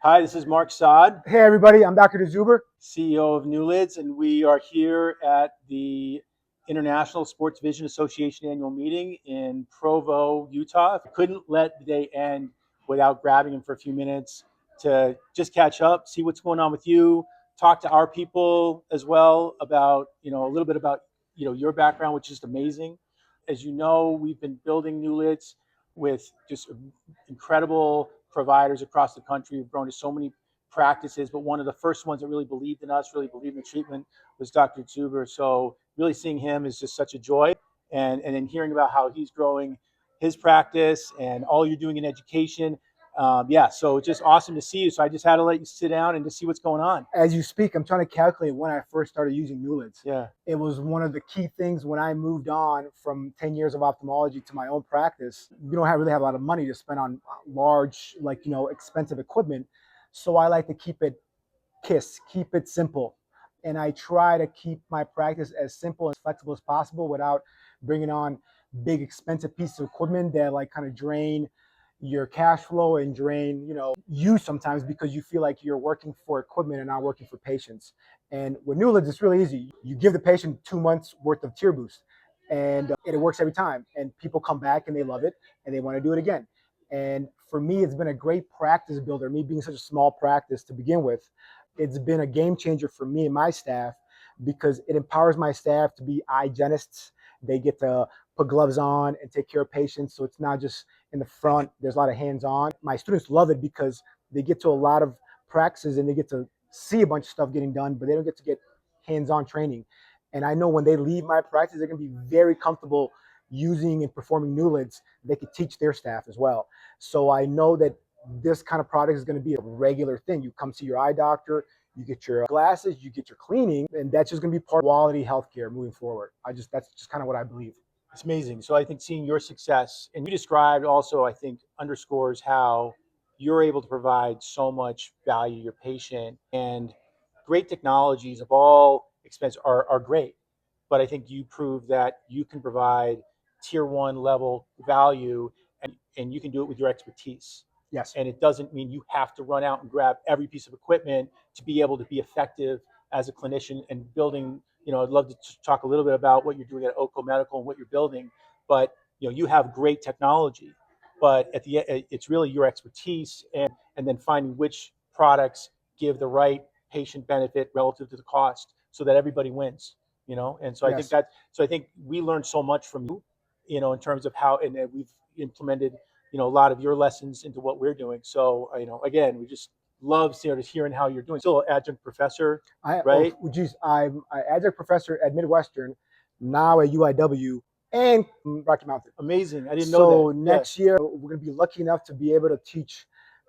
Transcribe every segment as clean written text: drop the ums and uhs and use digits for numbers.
Hi, this is Mark Saad, Hey everybody, I'm Dr. Dzubur. CEO of NuLIDS, and we are here at the International Sports Vision Association annual meeting in Provo, Utah. I couldn't let the day end without grabbing him for a few minutes to just catch up, see what's going on with you, talk to our people as well about, a little bit about, your background, which is just amazing. As you know, we've been building NuLIDS with just incredible providers across the country. We've grown to so many practices, but one of the first ones that really believed in us, really believed in the treatment, was Dr. Dzubur. So really seeing him is just such a joy, and then hearing about how he's growing his practice and all you're doing in education. Yeah, so it's just awesome to see you. So I just had to let you sit down and just see what's going on. As you speak, I'm trying to calculate when I first started using NuLIDS. Yeah, It was one of the key things when I moved on from 10 years of ophthalmology to my own practice. You don't really have a lot of money to spend on large, expensive equipment. So I like to keep it keep it simple. And I try to keep my practice as simple and flexible as possible without bringing on big expensive pieces of equipment that like kind of drain your cash flow and drain, you sometimes because you feel like you're working for equipment and not working for patients. And with NuLIDS, it's really easy. You give the patient 2 months worth of tear boost and it works every time. And people come back and they love it and they want to do it again. And for me, it's been a great practice builder, me being such a small practice to begin with. It's been a game changer for me and my staff because it empowers my staff to be hygienists. They get to put gloves on and take care of patients. So it's not just in the front, there's a lot of hands on. My students love it because they get to a lot of practices and they get to see a bunch of stuff getting done, but they don't get to get hands on training. And I know when they leave my practice, they're going to be very comfortable using and performing NuLIDS. They could teach their staff as well. So I know that this kind of product is going to be a regular thing. You come see your eye doctor, you get your glasses, you get your cleaning, and that's just going to be part of quality healthcare moving forward. That's just kind of what I believe. it's amazing. So I think seeing your success, and you described also, I think underscores how you're able to provide so much value to your patient. And great technologies of all expense are great, but I think you prove that you can provide tier one level value, and you can do it with your expertise. Yes. And it doesn't mean you have to run out and grab every piece of equipment to be able to be effective as a clinician and building. I'd love to talk a little bit about what you're doing at Oko Medical and what you're building, but you have great technology, but at the end, it's really your expertise, and then finding which products give the right patient benefit relative to the cost so that everybody wins. And so I think Yes. that so I think we learned so much from you, in terms of how, and we've implemented a lot of your lessons into what we're doing. So again, we just love hearing how you're doing. Still an adjunct professor, right? I'm an adjunct professor at Midwestern, now at UIW and Rocky Mountain. Amazing. I didn't know So that. Yeah. next year, we're going to be lucky enough to be able to teach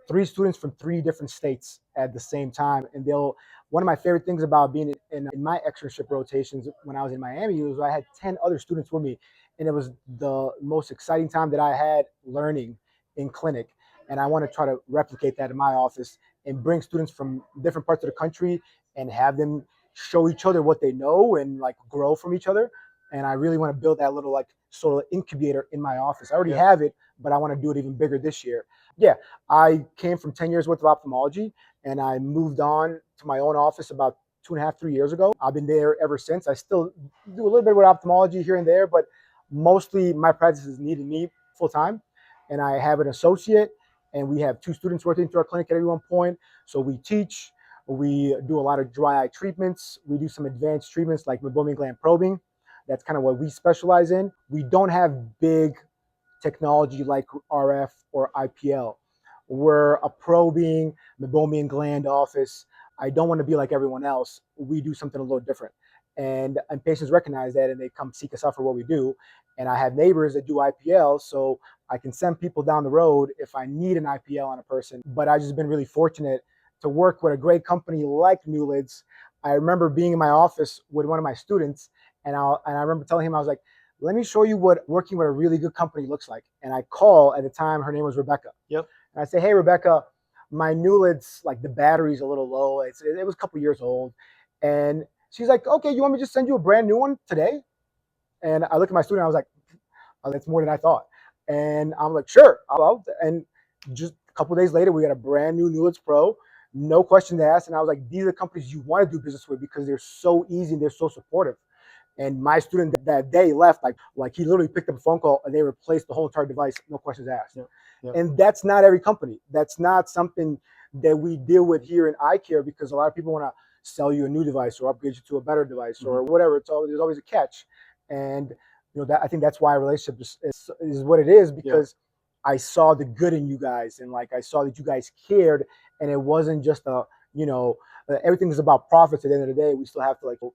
3 students from 3 different states at the same time. And one of my favorite things about being in my externship rotations when I was in Miami was I had 10 other students with me. And it was the most exciting time that I had learning in clinic. And I want to try to replicate that in my office and bring students from different parts of the country and have them show each other what they know and like grow from each other. And I really want to build that little like sort of incubator in my office. I already have it, but I want to do it even bigger this year. Yeah, I came from 10 years worth of ophthalmology and I moved on to my own office about 2.5, 3 years ago. I've been there ever since. I still do a little bit with ophthalmology here and there, but mostly my practice is needing me full time. And I have an associate and we have 2 students working through our clinic at every one point. So we teach, we do a lot of dry eye treatments. We do some advanced treatments like meibomian gland probing. That's kind of what we specialize in. We don't have big technology like RF or IPL. We're a probing meibomian gland office. I don't want to be like everyone else. We do something a little different. And patients recognize that and they come seek us out for what we do. And I have neighbors that do IPL, so I can send people down the road if I need an IPL on a person. But I've just been really fortunate to work with a great company like NuLIDS. I remember being in my office with one of my students, and I remember telling him, I was like, let me show you what working with a really good company looks like. And I call at the time, her name was Rebecca. Yep. And I say, hey, Rebecca, my NuLIDS, like the battery's a little low. It was a couple years old. And she's like, okay, you want me to just send you a brand new one today? And I looked at my student, I was like, oh, that's more than I thought. And I'm like, sure. And just A couple of days later, we got a brand new NuLIDS Pro, no questions asked. And I was like, these are the companies you want to do business with because they're so easy and they're so supportive. And my student that day left, like he literally picked up a phone call and they replaced the whole entire device, no questions asked. Yeah. Yeah. And that's not every company. That's not something that we deal with here in eye care because a lot of people want to sell you a new device or upgrade you to a better device or whatever. There's always a catch. And that I think that's why a relationship is what it is because I saw the good in you guys and like I saw that you guys cared and it wasn't just everything is about profits at the end of the day. We still have to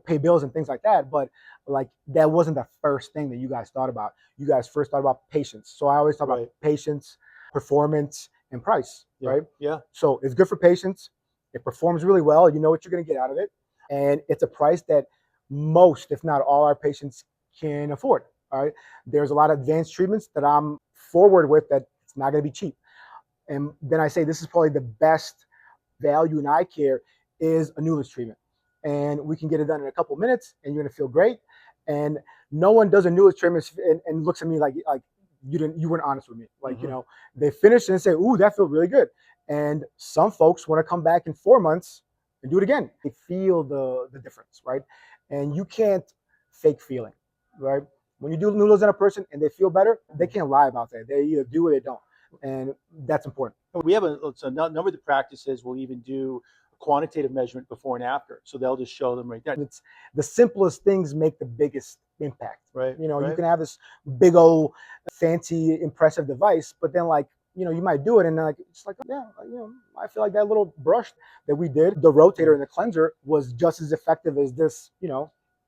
pay bills and things like that. But like that wasn't the first thing that you guys thought about. You guys first thought about patience. So I always talk about patience, performance, and price, right? Yeah. So it's good for patients. It performs really well. You know what you're going to get out of it. And it's a price that most, if not all our patients can afford, all right? There's a lot of advanced treatments that I'm forward with that it's not going to be cheap. And then I say this is probably the best value in eye care is a NuLIDS treatment. And we can get it done in a couple minutes and you're going to feel great. And no one does a NuLIDS treatment and looks at me like you weren't honest with me. Like, they finish and say, ooh, that feels really good. And some folks want to come back in 4 months and do it again. They feel the difference, right? And you can't fake feeling, right? When you do NuLIDS on a person and they feel better, they can't lie about that. They either do or they don't. And that's important. We have a number of the practices will even do a quantitative measurement before and after. So they'll just show them right there. It's the simplest things make the biggest impact. Right. You can have this big old fancy impressive device, but then you might do it and it's like, I feel like that little brush that we did, the rotator and the cleanser was just as effective as this,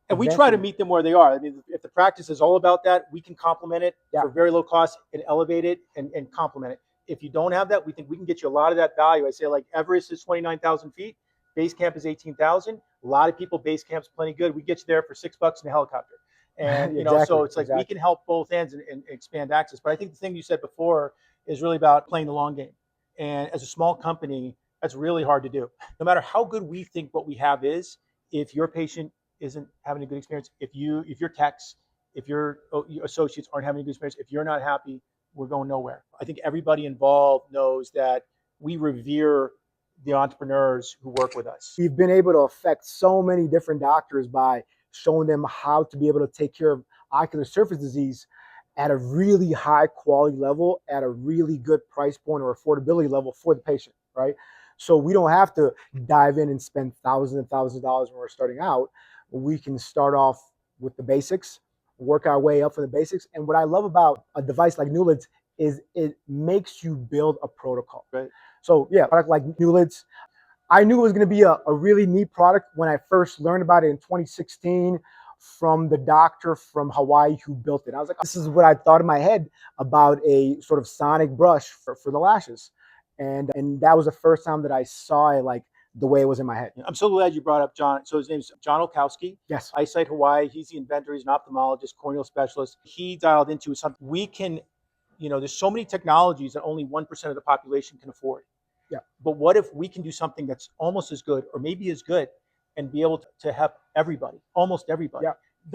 And we try to meet them where they are. I mean, if the practice is all about that, we can complement it for very low cost and elevate it and complement it. If you don't have that, we think we can get you a lot of that value. I say like Everest is 29,000 feet. Base camp is 18,000. A lot of people, base camp's plenty good. We get you there for $6 in a helicopter. And, so it's like we can help both ends and expand access. But I think the thing you said before is really about playing the long game. And as a small company, that's really hard to do. No matter how good we think what we have is, if your patient isn't having a good experience, if your techs, if your associates aren't having a good experience, if you're not happy, we're going nowhere. I think everybody involved knows that we revere the entrepreneurs who work with us. We've been able to affect so many different doctors by showing them how to be able to take care of ocular surface disease at a really high quality level, at a really good price point or affordability level for the patient, right? So we don't have to dive in and spend thousands and thousands of dollars when we're starting out. We can start off with the basics, work our way up from the basics. And what I love about a device like NuLIDS is it makes you build a protocol. Right. So yeah, product like NuLIDS, I knew it was going to be a really neat product when I first learned about it in 2016 from the doctor from Hawaii who built it. I was like, this is what I thought in my head about a sort of sonic brush for the lashes. And that was the first time that I saw it like the way it was in my head. I'm so glad you brought up John. So his name's John Olkowski. Yes. Eyesight Hawaii. He's the inventor. He's an ophthalmologist, corneal specialist. He dialed into something we can, there's so many technologies that only 1% of the population can afford. Yeah. But what if we can do something that's almost as good or maybe as good and be able to help everybody, almost everybody,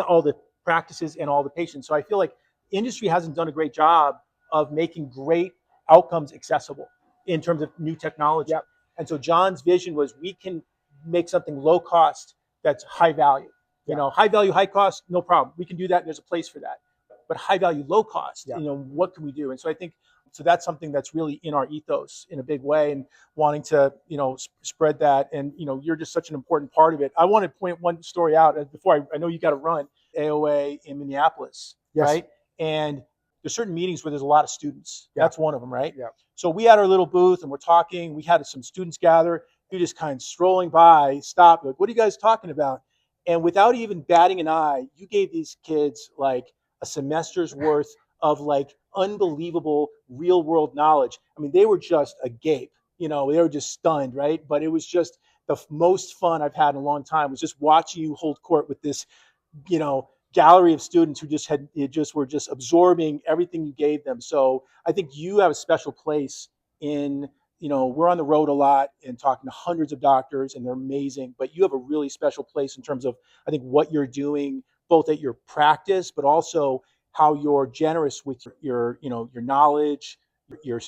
all the practices and all the patients. So I feel like industry hasn't done a great job of making great outcomes accessible in terms of new technology. Yep. And so John's vision was we can make something low cost that's high value. High value, high cost, no problem. We can do that. There's a place for that. But high value, low cost, what can we do? And so I think, so that's something that's really in our ethos in a big way and wanting to, spread that. And, you're just such an important part of it. I want to point one story out before I know you got to run AOA in Minneapolis, right? And there's certain meetings where there's a lot of students. That's one of them, right? Yeah. So we had our little booth and we're talking. We had some students gather. You just kind of strolling by, stop. Like, what are you guys talking about? And without even batting an eye, you gave these kids like a semester's worth of like unbelievable real world knowledge. I mean, they were just agape. They were just stunned, right? But it was just the most fun I've had in a long time was just watching you hold court with this, gallery of students who were just absorbing everything you gave them. So I think you have a special place in, we're on the road a lot and talking to hundreds of doctors and they're amazing, but you have a really special place in terms of, I think, what you're doing both at your practice, but also how you're generous with your knowledge,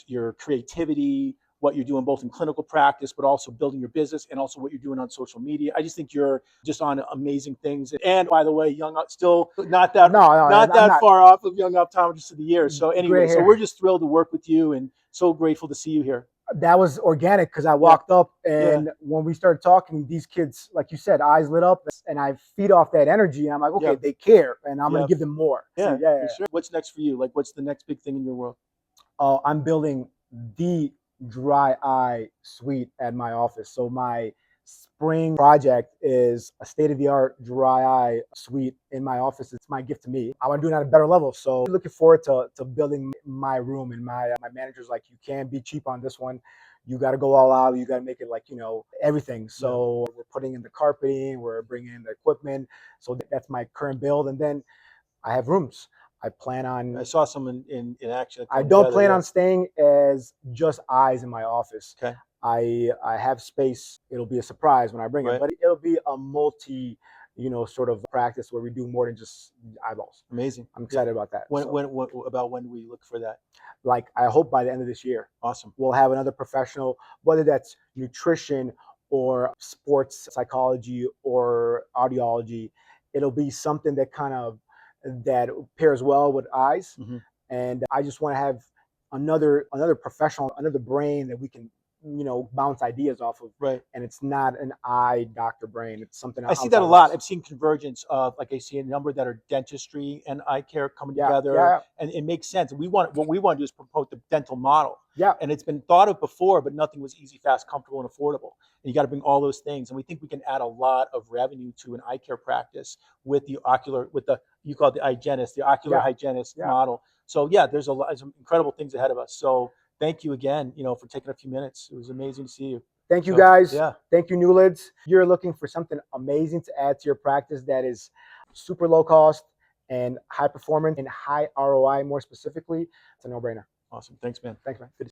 your creativity, what you're doing both in clinical practice, but also building your business, and also what you're doing on social media. I just think you're just on amazing things. And by the way, young, still No, not I'm that not. far off of young optometrist of the year. So anyway, Gray so we're hair. just thrilled to work with you and so grateful to see you here. That was organic because I Yeah, walked up yeah, and when we started talking, these kids, like you said, eyes lit up and I feed off that energy. And I'm like, okay, yeah, they care and I'm going yeah, to give them more. yeah, So, yeah, for sure. What's next for you? Like, what's the next big thing in your world? I'm building the dry eye suite at my office. So my spring project is a state-of-the-art dry eye suite in my office. It's my gift to me. I want to do it at a better level. So looking forward to building my room. And my manager's like, you can't be cheap on this one. You got to go all out. You got to make it like, everything. So we're putting in the carpeting, we're bringing in the equipment. So that's my current build. And then I have rooms. I plan I on saw some in action I coming don't together. plan Yeah. on staying as just eyes in my office. Okay. I have space. It'll be a surprise when I bring it, Right. but it'll be a multi, sort of practice where we do more than just eyeballs. Amazing. I'm Yeah. excited about that. When, So, when do we look for that? like, I hope by the end of this year, Awesome. we'll have another professional, whether that's nutrition or sports psychology or audiology. It'll be something that pairs well with eyes. Hmm. And I just want to have another professional, another brain that we can bounce ideas off of. Right. And it's not an eye doctor brain. It's something I see outside that a of lot. us. I've seen convergence of, like, I see a number that are dentistry and eye care coming Yeah, together, yeah, and it makes sense. What we want to do is promote the dental model, yeah, and it's been thought of before, but nothing was easy, fast, comfortable, and affordable. And you got to bring all those things, and we think we can add a lot of revenue to an eye care practice with the you call it the hygienist, the ocular yeah, hygienist yeah. model. So yeah, there's some incredible things ahead of us. So thank you again, for taking a few minutes. It was amazing to see you. Thank you So guys. yeah. Thank you, NuLIDS. You're looking for something amazing to add to your practice that is super low cost and high performance and high ROI more specifically. It's a no-brainer. Awesome. Thanks, man. Thanks, man. Good.